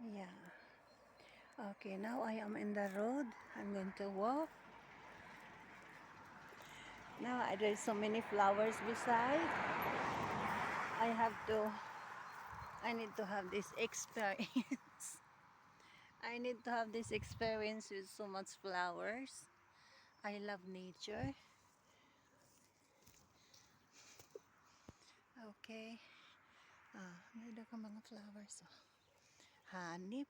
Yeah. Okay, now I am in the road. I'm going to walk. Now there's so many flowers beside. I have to, I need to have this experience. I need to have this experience with so much flowers. I love nature. Okay. May ka mga flowers. Oh. Hanip.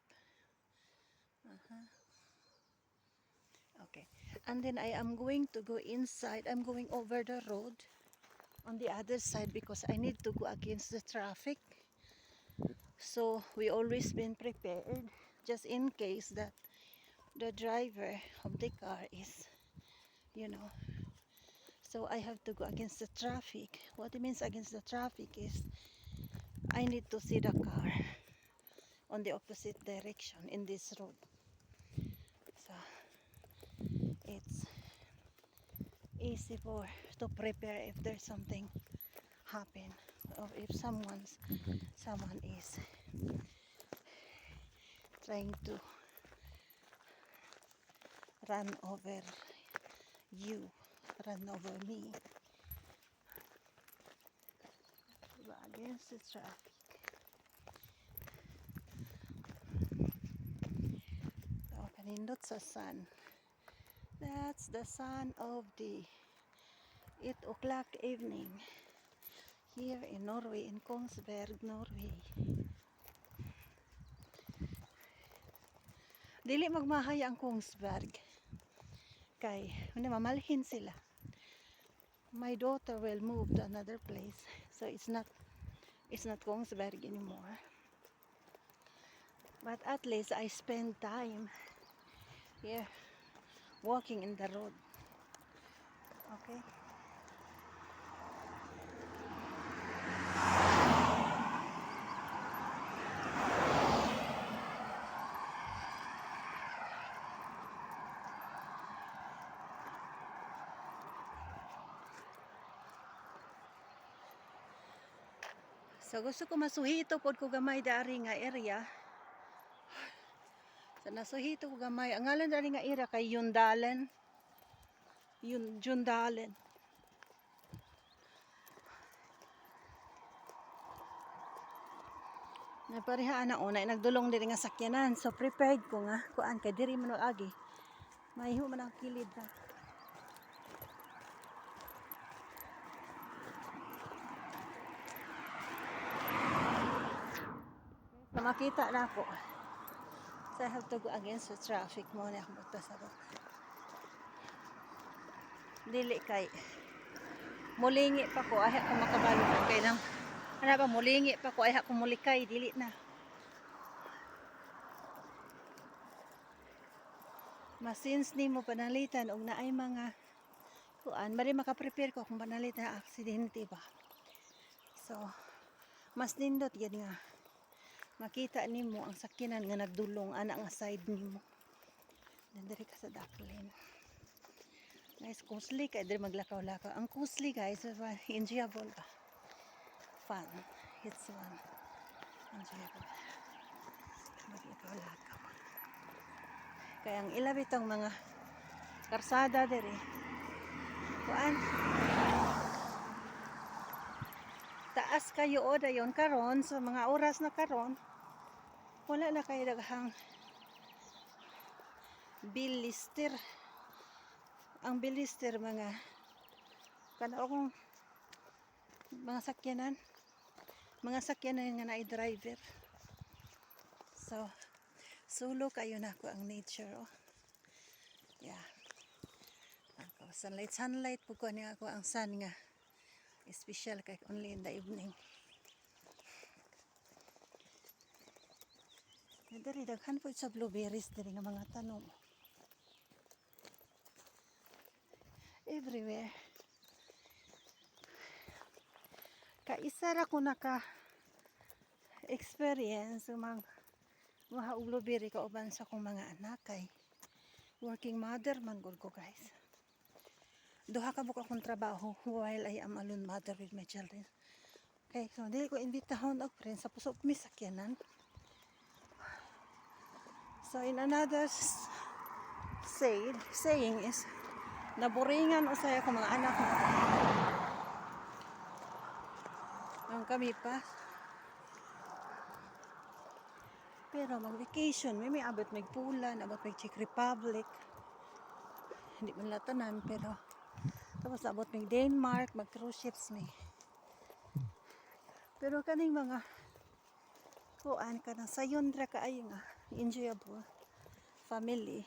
Okay. And then I am going to go inside. I'm going over the road on the other side because I need to go against the traffic. So we always been prepared just in case that the driver of the car is, you know. So I have to go against the traffic. What it means against the traffic is I need to see the car on the opposite direction in this road. So it's easy for to prepare if there's something happen or if someone is trying to run over you, run over me. Go against the traffic. So kanindot sa sun. That's the sun of the 8 o'clock evening here in Norway, in Kongsberg, Norway. Dili magmahaya ang Kongsberg kay mamalhin sila. My daughter will move to another place, so it's not Kongsberg anymore. But at least I spend time here walking in the road. Okay. So gusto ko masuhito pod ko gamay dari nga area. So nasuhito ko gamay. Ang ngalan dari nga area kay Jundalen. Jundalen. Naparihaan na una nagdulong diri nga sakyanan. So prepared ko nga kuan kay diri man agi. Maiho man ang kilid na. So makita na ako. So I have to go against the traffic mo na akong butas ako. Dili kay mulingi pa ko ay ako makabalo kay nang ana ba mulingi pa ko ay ako mulikay dili na. Masins ni mo panalitan og naay mga kuan bali maka-prepare ko kung panalitan na aksidente ba. So mas nindot gid nga makita nimo ang sakyanan nga nagdulong ana nga side nimo. Nandiri ka sa Daklin. Guys, costly kay diri maglakaw-lakaw. Ang costly guys, enjoyable ba? Fun. It's fun. Enjoyable. Maglakaw-lakaw. Kaya ang ilabi itong mga karsada diri. Kuan? Taas kayo o dayon karon sa mga oras na karon. Wala na kayo daghang bilister. Ang bilister mga kung mga sakyanan nga na driver. So sulo kayo na ko ang nature oh. Yeah. Ako sunlight po ko niya ako ang sun nga special kay only in the evening. Dari daghan po sa blueberries diri nga mga tanom. Everywhere. Kaisa ra ko naka experience mga blueberry kauban sa kong mga anak kay working mother man gud ko guys. Duha ka buka akong trabaho while I am alone mother with my children. Okay, so dili ko imbitahon og friends sa pusok mi sakyanan. So in another saying is naburingan usay ako mga anak ko. Ang kami pa. Pero mag-vacation, may abot may Pulan, abot may Czech Republic. Hindi man latanan, pero tapos abot may Denmark, mag-cruise ships may. Pero kaning mga kuan ka na sayon ra kaayo nga enjoyable family.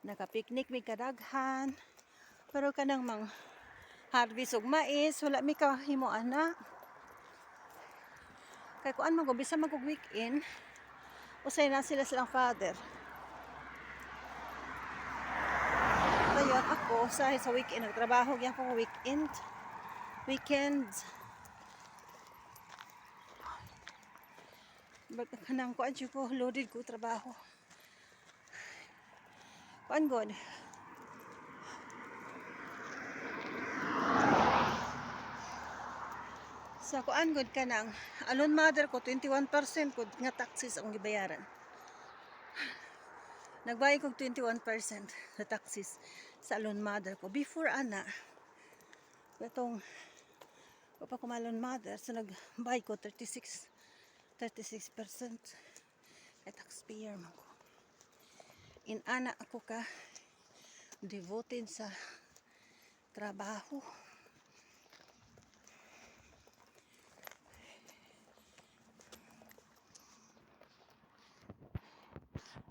Naka-picnic may kadaghan. Pero kanang mang harvest og mais, wala mi kahimo ana. Kay kuan man ko bisa mag weekend, usay na sila silang father. Dayon ako sa weekend nagtrabaho gyud ako weekends. Baga kanang kuan jud ko loaded ko trabaho. Kuan god. Sa kuan god kanang alone mother ko 21% ko nga taxes ang gibayaran. Nagbayad ko 21% sa taxes sa alone mother ko. Before ana, katong pa ko alone mother, so nagbayad ko 36% kay taxpayer man ko. In ana ako ka devoted sa trabaho.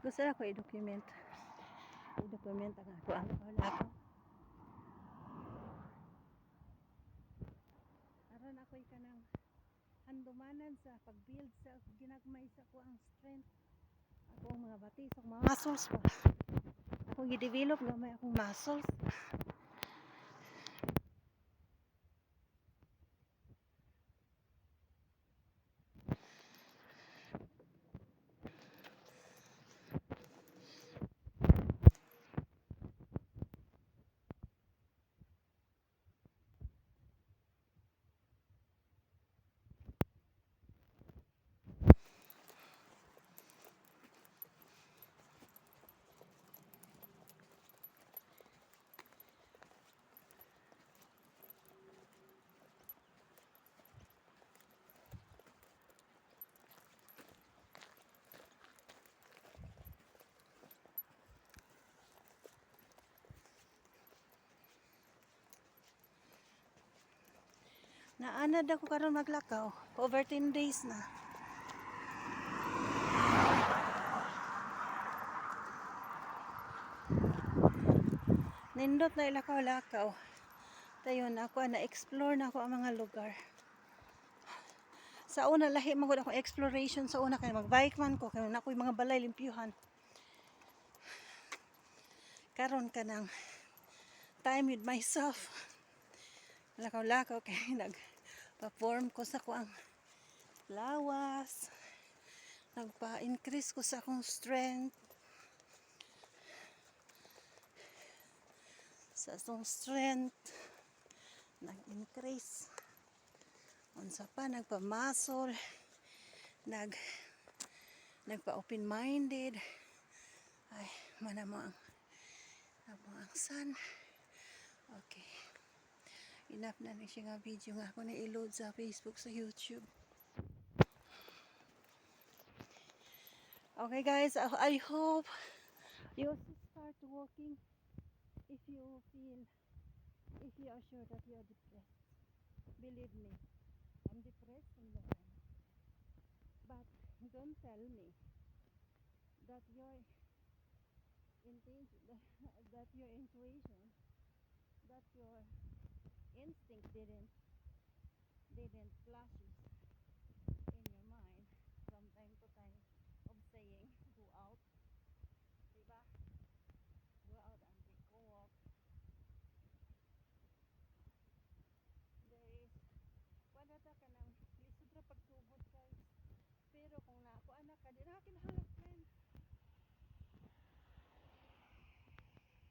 Gusto na ko i-document ang ako ang wala ko. Aron ako'y kanang handumanan sa pag-build sa ginagmay sa ko ang strength. Ako ang mga batis, ang mga muscles pa. Ako i-develop gamay akong muscles. Naanad ako karon maglakaw. Over 10 days na. Nindot na ilakaw-lakaw. Dayon ako na-explore na ako ang mga lugar. Sa una lahi man gud akong exploration sa una kay mag-bike man ko kay nakoy mga balay limpyuhan. Karon ka ng time with myself. Lakaw-lakaw kay nag-perform ko sa kuang lawas. Nagpa-increase ko sa akong strength. Sa akong strength nag-increase. Unsa pa nagpa-muscle, nagpa-open-minded. Ay, manamo ang sun. Okay. Enough na ni siya nga video nga ako na-load sa Facebook, sa YouTube. Okay guys, I hope you start walking if you are sure that you are depressed. Believe me, I'm depressed from the time. But don't tell me that your intuition, that your instinct didn't flashes in your mind from time to time of saying go out, diba? Go out and take a walk. There is panata ka ng lisod ra pagsugod guys. Pero kung naako anak ka, di na kinahalag friend.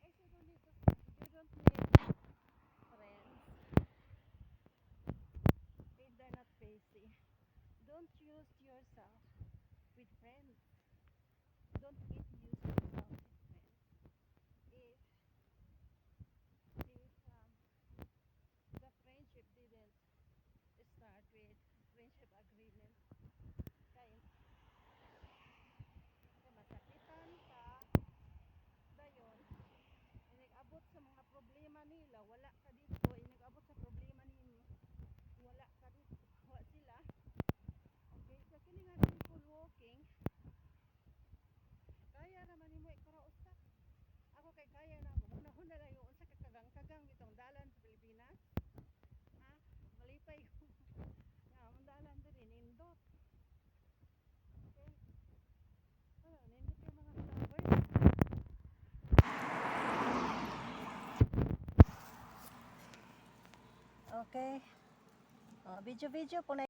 Eh, you don't need friends. If they're not busy. Don't use yourself with friends. Don't get used to talk with friends. If the friendship didn't start with friendship agreement, kay masakitan ka, dayon, inag-abot sa mga problema nila, wala ka dito, inag-abot sa problema nimo, wala ka dito, wala sila. Okay, so kini nga simple walking, kaya naman nimo ikarausap. Ako kay kaya na ako. Una-una lang yung unsa ka kagang-kagang itong dalan sa Pilipinas. Ha? Malipay ko. Nga, ang dalan diri nindot. Okay? Wala, nindot yung mga flowers. Okay. Video-video po na